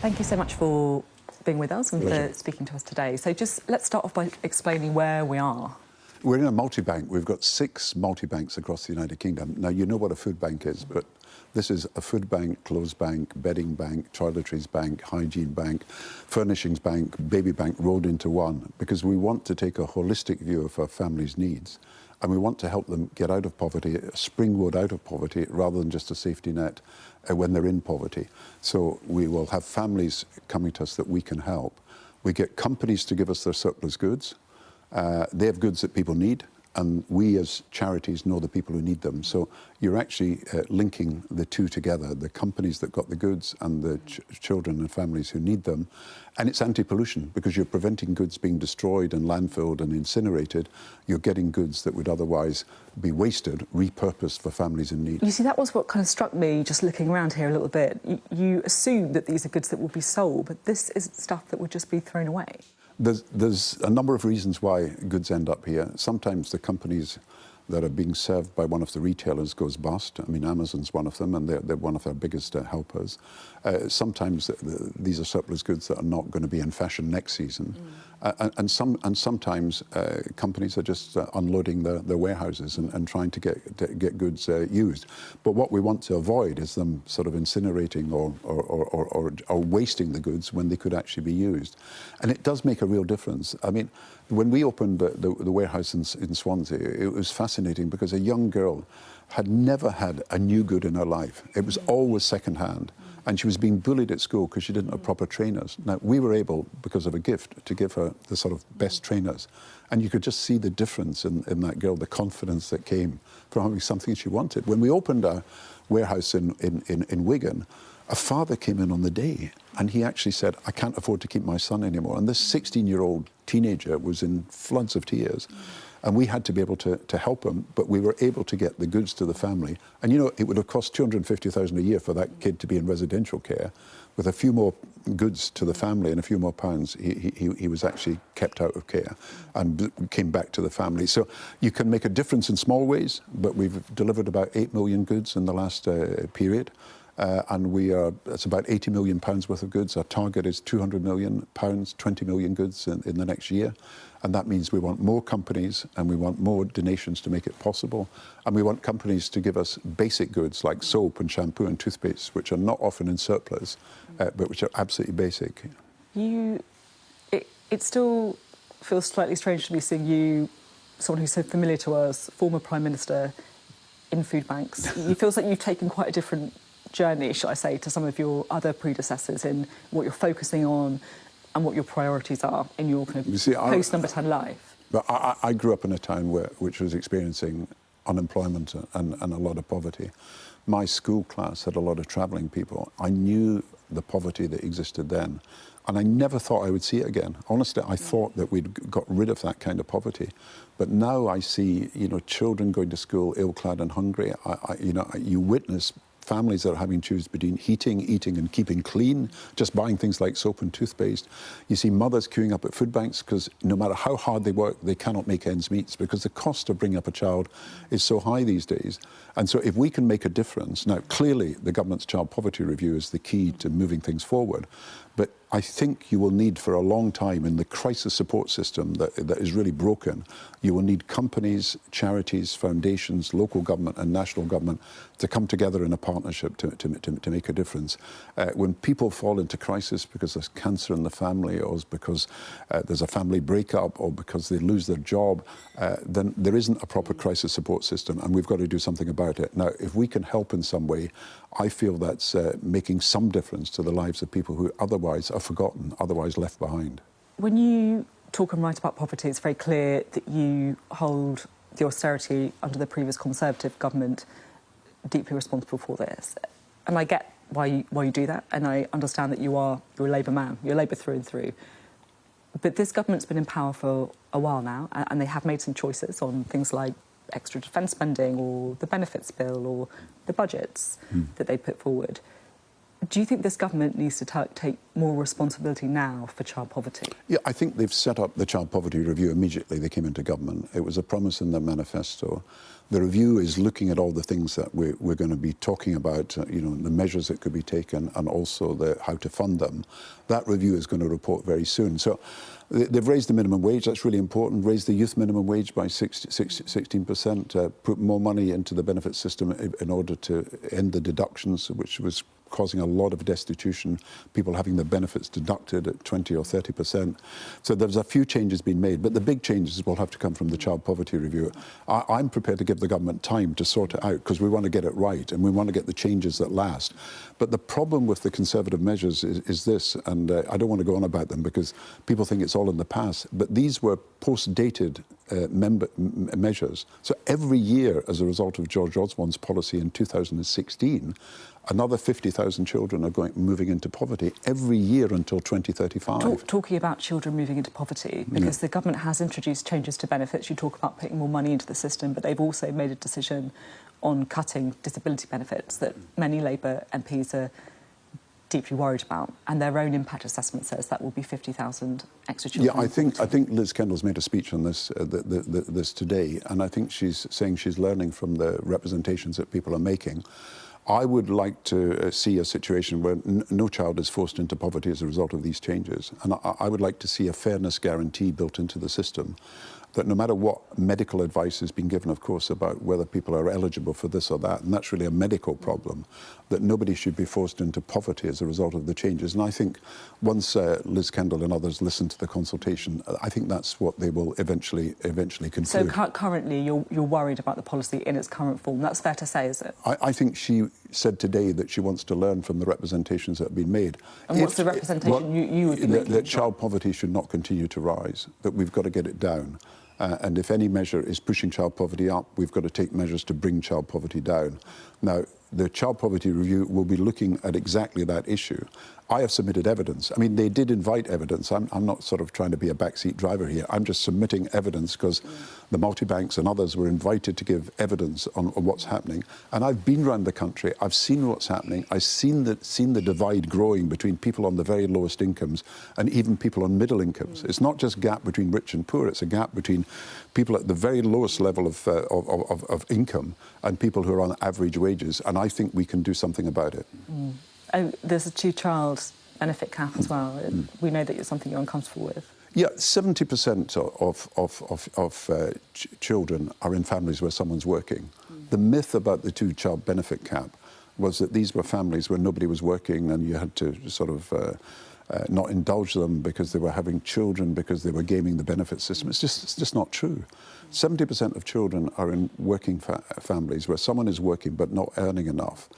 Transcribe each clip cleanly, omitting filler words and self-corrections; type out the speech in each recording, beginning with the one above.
Thank you so much for being with us and Pleasure. for speaking to us today. So just let's start off by explaining where we are. We're in a multi-bank. We've got 6 multi-banks across the United Kingdom. Now, you know what a food bank is, but this is a food bank, clothes bank, bedding bank, toiletries bank, hygiene bank, furnishings bank, baby bank rolled into one, because we want to take a holistic view of our families' needs, and we want to help them get out of poverty, a springboard out of poverty, rather than just a safety net when they're in poverty. So we will have families coming to us that we can help. We get companies to give us their surplus goods. They have goods that people need, and we as charities know the people who need them. So you're actually linking the two together, the companies that got the goods and the children and families who need them. And it's anti-pollution, because you're preventing goods being destroyed and landfilled and incinerated. You're getting goods that would otherwise be wasted, repurposed for families in need. You see, that was what kind of struck me just looking around here a little bit. You assume that these are goods that will be sold, but this is stuff that would just be thrown away. There's a number of reasons why goods end up here. Sometimes the companies that are being served by one of the retailers goes bust. I mean, Amazon's one of them, and they're one of our biggest helpers. Sometimes these are surplus goods that are not going to be in fashion next season. And sometimes companies are just unloading their warehouses and trying to get goods used. But what we want to avoid is them sort of incinerating or wasting the goods when they could actually be used. And it does make a real difference. I mean, when we opened the warehouse in Swansea, it was fascinating, because a young girl had never had a new good in her life. It was always second-hand. And she was being bullied at school because she didn't have proper trainers. Now, we were able, because of a gift, to give her the sort of best trainers. And you could just see the difference in that girl, the confidence that came from having something she wanted. When we opened our warehouse in Wigan, a father came in on the day, and he actually said, "I can't afford to keep my son anymore." And this 16-year-old teenager was in floods of tears. And we had to be able to help him, but we were able to get the goods to the family. And, you know, it would have cost $250,000 a year for that kid to be in residential care. With a few more goods to the family and a few more pounds, he was actually kept out of care and came back to the family. So you can make a difference in small ways, but we've delivered about 8 million goods in the last period. And it's about £80 million worth of goods. Our target is £200 million, 20 million goods in the next year. And that means we want more companies, and we want more donations to make it possible. And we want companies to give us basic goods like soap and shampoo and toothpaste, which are not often in surplus, but which are absolutely basic. It still feels slightly strange to me seeing you, someone who's so familiar to us, former Prime Minister, in food banks. It feels like you've taken quite a different journey, shall I say, to some of your other predecessors in what you're focusing on and what your priorities are in your kind of post-Number 10 life. But I grew up in a town which was experiencing unemployment and a lot of poverty. My school class had a lot of travelling people. I knew the poverty that existed then, and I never thought I would see it again. Honestly, I thought that we'd got rid of that kind of poverty. But now I see, you know, children going to school ill-clad and hungry. You witness families that are having to choose between eating and keeping clean, just buying things like soap and toothpaste. You see mothers queuing up at food banks because no matter how hard they work, they cannot make ends meet, because the cost of bringing up a child is so high these days. And so if we can make a difference, now clearly the government's child poverty review is the key to moving things forward, but I think you will need for a long time in the crisis support system that is really broken, you will need companies, charities, foundations, local government and national government to come together in a partnership to make a difference. When people fall into crisis because there's cancer in the family, or because there's a family breakup, or because they lose their job, then there isn't a proper crisis support system, and we've got to do something about it. Now, if we can help in some way, I feel that's making some difference to the lives of people who otherwise are forgotten, otherwise left behind. When you talk and write about poverty, it's very clear that you hold the austerity under the previous Conservative government deeply responsible for this. And I get why you do that, and I understand that you're a Labour man, you're Labour through and through. But this government's been in power for a while now, and they have made some choices on things like extra defence spending, or the benefits bill, or the budgets that they put forward. Do you think this government needs to take more responsibility now for child poverty? Yeah, I think they've set up the child poverty review immediately they came into government. It was a promise in their manifesto. The review is looking at all the things that we're going to be talking about, the measures that could be taken and also how to fund them. That review is going to report very soon. So they've raised the minimum wage. That's really important. Raised the youth minimum wage by 16%, put more money into the benefit system in order to end the deductions, which was causing a lot of destitution, people having their benefits deducted at 20 or 30%. So there's a few changes being made, but the big changes will have to come from the child poverty review. I'm prepared to give the government time to sort it out because we want to get it right and we want to get the changes that last. But the problem with the Conservative measures is this, and I don't want to go on about them because people think it's all in the past, but these were post-dated measures. So every year, as a result of George Osborne's policy in 2016, another 50,000 children are moving into poverty every year until 2035. Talking about children moving into poverty, because the government has introduced changes to benefits. You talk about putting more money into the system, but they've also made a decision on cutting disability benefits that many Labour MPs are deeply worried about, and their own impact assessment says that will be 50,000 extra children. Yeah, I think Liz Kendall's made a speech on this this today, and I think she's saying she's learning from the representations that people are making. I would like to see a situation where no child is forced into poverty as a result of these changes, and I would like to see a fairness guarantee built into the system, that no matter what medical advice has been given, of course, about whether people are eligible for this or that, and that's really a medical problem, that nobody should be forced into poverty as a result of the changes. And I think once Liz Kendall and others listen to the consultation, I think that's what they will eventually conclude. So currently you're worried about the policy in its current form. That's fair to say, is it? I think she said today that she wants to learn from the representations that have been made. And what's the representation you would be making? That child poverty should not continue to rise, that we've got to get it down. And if any measure is pushing child poverty up, we've got to take measures to bring child poverty down. Now, the Child Poverty Review will be looking at exactly that issue. I have submitted evidence. I mean, they did invite evidence. I'm not sort of trying to be a backseat driver here. I'm just submitting evidence because the multibanks and others were invited to give evidence on what's happening. And I've been around the country. I've seen what's happening. I've seen the divide growing between people on the very lowest incomes and even people on middle incomes. It's not just a gap between rich and poor. It's a gap between people at the very lowest level of income and people who are on average wages. And I think we can do something about it. Oh, there's a two-child benefit cap as well. We know that it's something you're uncomfortable with. Yeah, 70% of children are in families where someone's working. The myth about the two-child benefit cap was that these were families where nobody was working and you had to sort of not indulge them because they were having children, because they were gaming the benefit system. It's just not true. 70% of children are in working families where someone is working but not earning enough.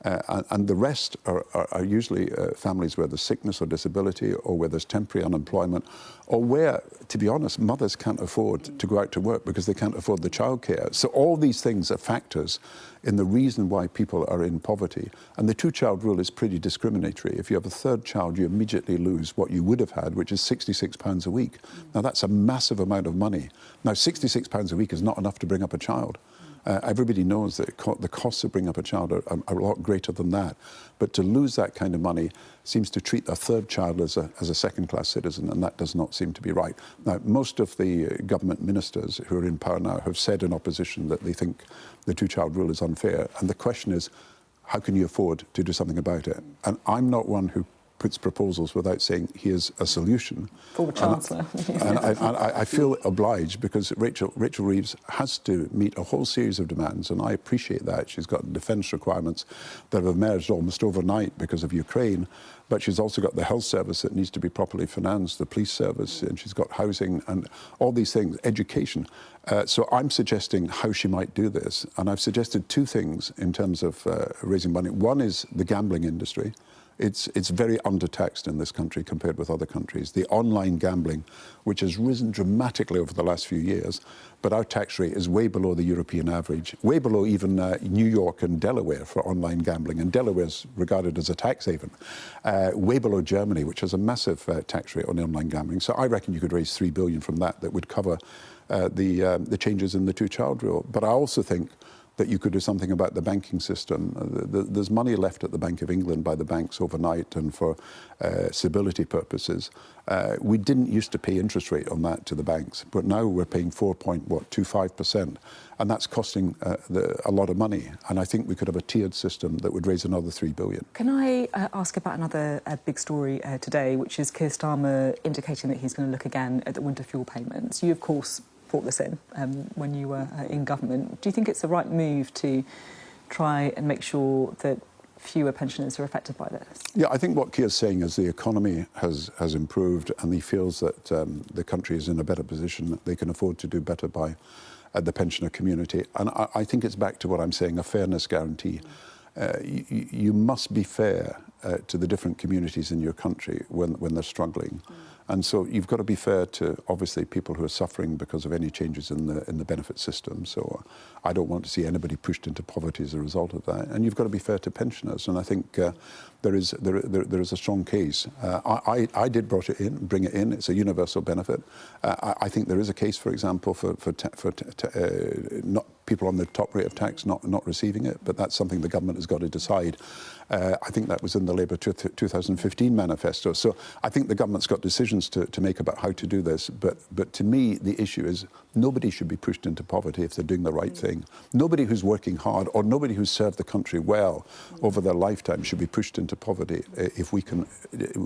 And the rest are usually families where there's sickness or disability or where there's temporary unemployment or where, to be honest, mothers can't afford to go out to work because they can't afford the childcare. So all these things are factors in the reason why people are in poverty. And the two-child rule is pretty discriminatory. If you have a third child, you immediately lose what you would have had, which is £66 a week. Now, that's a massive amount of money. Now, £66 a week is not enough to bring up a child. Everybody knows that the costs of bringing up a child are a lot greater than that. But to lose that kind of money seems to treat a third child as a second-class citizen, and that does not seem to be right. Now, most of the government ministers who are in power now have said in opposition that they think the two-child rule is unfair. And the question is, how can you afford to do something about it? And I'm not one who puts proposals without saying, here's a solution. Former Chancellor. And I feel obliged because Rachel Reeves has to meet a whole series of demands, and I appreciate that. She's got defence requirements that have emerged almost overnight because of Ukraine, but she's also got the health service that needs to be properly financed, the police service, and she's got housing and all these things, education. So I'm suggesting how she might do this, and I've suggested two things in terms of raising money. One is the gambling industry. It's very undertaxed in this country compared with other countries. The online gambling, which has risen dramatically over the last few years, but our tax rate is way below the European average, way below even New York and Delaware for online gambling, and Delaware is regarded as a tax haven, way below Germany, which has a massive tax rate on online gambling. So I reckon you could raise $3 billion from that would cover the changes in the two-child rule. But I also think that you could do something about the banking system. There's money left at the Bank of England by the banks overnight and for stability purposes. We didn't used to pay interest rate on that to the banks, but now we're paying 4.25%, and that's costing a lot of money. And I think we could have a tiered system that would raise another $3 billion. Can I ask about another big story today, which is Keir Starmer indicating that he's going to look again at the winter fuel payments? You, of course, brought this in when you were in government. Do you think it's the right move to try and make sure that fewer pensioners are affected by this? Yeah, I think what Keir's saying is the economy has improved, and he feels that the country is in a better position. They can afford to do better by the pensioner community. And I think it's back to what I'm saying, a fairness guarantee. You must be fair to the different communities in your country when they're struggling. And so you've got to be fair to, obviously, people who are suffering because of any changes in the benefit system. So I don't want to see anybody pushed into poverty as a result of that. And you've got to be fair to pensioners. And I think there is a strong case. I did bring it in. It's a universal benefit. I think there is a case, for example, for not people on the top rate of tax not receiving it, but that's something the government has got to decide. I think that was in the Labour 2015 manifesto. So I think the government's got decisions to make about how to do this. But to me, the issue is nobody should be pushed into poverty if they're doing the right thing. Nobody who's working hard or nobody who's served the country well over their lifetime should be pushed into poverty if we can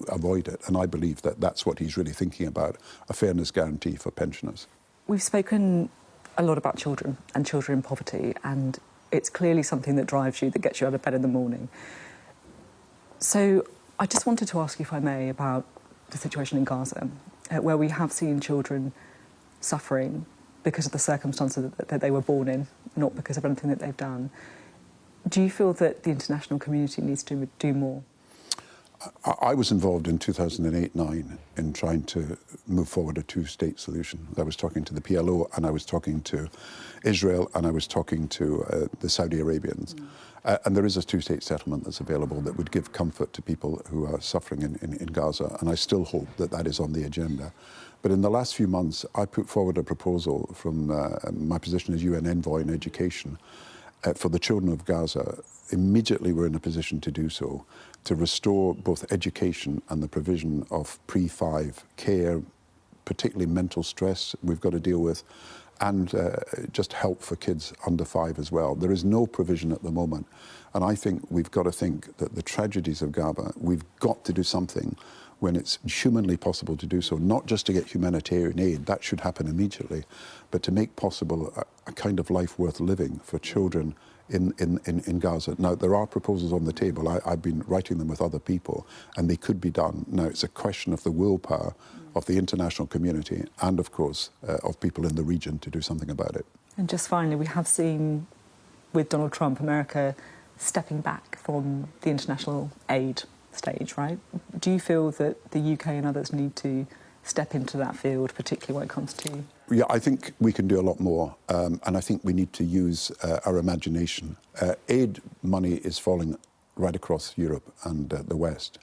avoid it. And I believe that that's what he's really thinking about, a fairness guarantee for pensioners. We've spoken a lot about children and children in poverty, and it's clearly something that drives you, that gets you out of bed in the morning. So I just wanted to ask you, if I may, about the situation in Gaza, where we have seen children suffering because of the circumstances that they were born in, not because of anything that they've done. Do you feel that the international community needs to do more? I was involved in 2008-9 in trying to move forward a two-state solution. I was talking to the PLO, and I was talking to Israel, and I was talking to the Saudi Arabians. And there is a two-state settlement that's available that would give comfort to people who are suffering in Gaza, and I still hope that that is on the agenda. But in the last few months, I put forward a proposal from my position as UN envoy in education for the children of Gaza. Immediately we're in a position to do so, to restore both education and the provision of pre-5 care, particularly mental stress we've got to deal with, and just help for kids under 5 as well. There is no provision at the moment. And I think we've got to think that the tragedies of Gaza, we've got to do something when it's humanly possible to do so, not just to get humanitarian aid, that should happen immediately, but to make possible a kind of life worth living for children in Gaza. Now, there are proposals on the table. I've been writing them with other people, and they could be done. Now, it's a question of the willpower of the international community and, of course, of people in the region to do something about it. And just finally, we have seen, with Donald Trump, America stepping back from the international aid stage, right? Do you feel that the UK and others need to step into that field, particularly when it comes to... Yeah, I think we can do a lot more, and I think we need to use our imagination. Aid money is falling right across Europe and the West.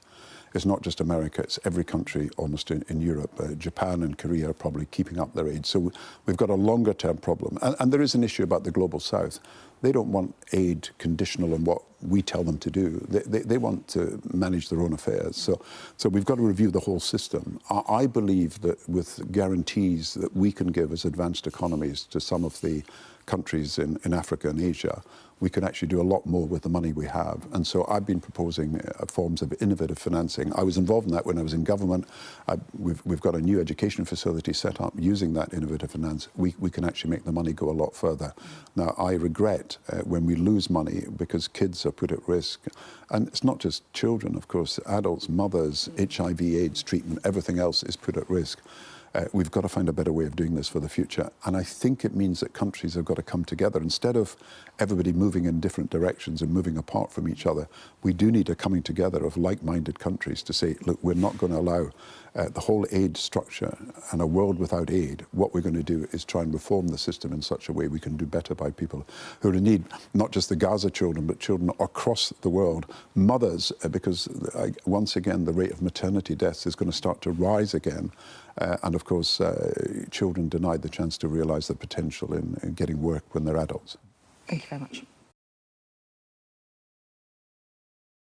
It's not just America, it's every country almost in Europe. Japan and Korea are probably keeping up their aid. So we've got a longer-term problem. And there is an issue about the Global South. They don't want aid conditional on what we tell them to do. They want to manage their own affairs. So we've got to review the whole system. I believe that with guarantees that we can give as advanced economies to some of the countries in Africa and Asia, we can actually do a lot more with the money we have. And so I've been proposing forms of innovative financing. I was involved in that when I was in government. We've got a new education facility set up using that innovative finance. We can actually make the money go a lot further. Now, I regret when we lose money because kids are put at risk. And it's not just children, of course. Adults, mothers, HIV/AIDS treatment, everything else is put at risk. We've got to find a better way of doing this for the future. And I think it means that countries have got to come together. Instead of everybody moving in different directions and moving apart from each other, we do need a coming together of like-minded countries to say, look, we're not going to allow the whole aid structure and a world without aid. What we're going to do is try and reform the system in such a way we can do better by people who are in need, not just the Gaza children, but children across the world. Mothers, because once again, the rate of maternity deaths is going to start to rise again. And of course, children denied the chance to realise their potential in getting work when they're adults. Thank you very much.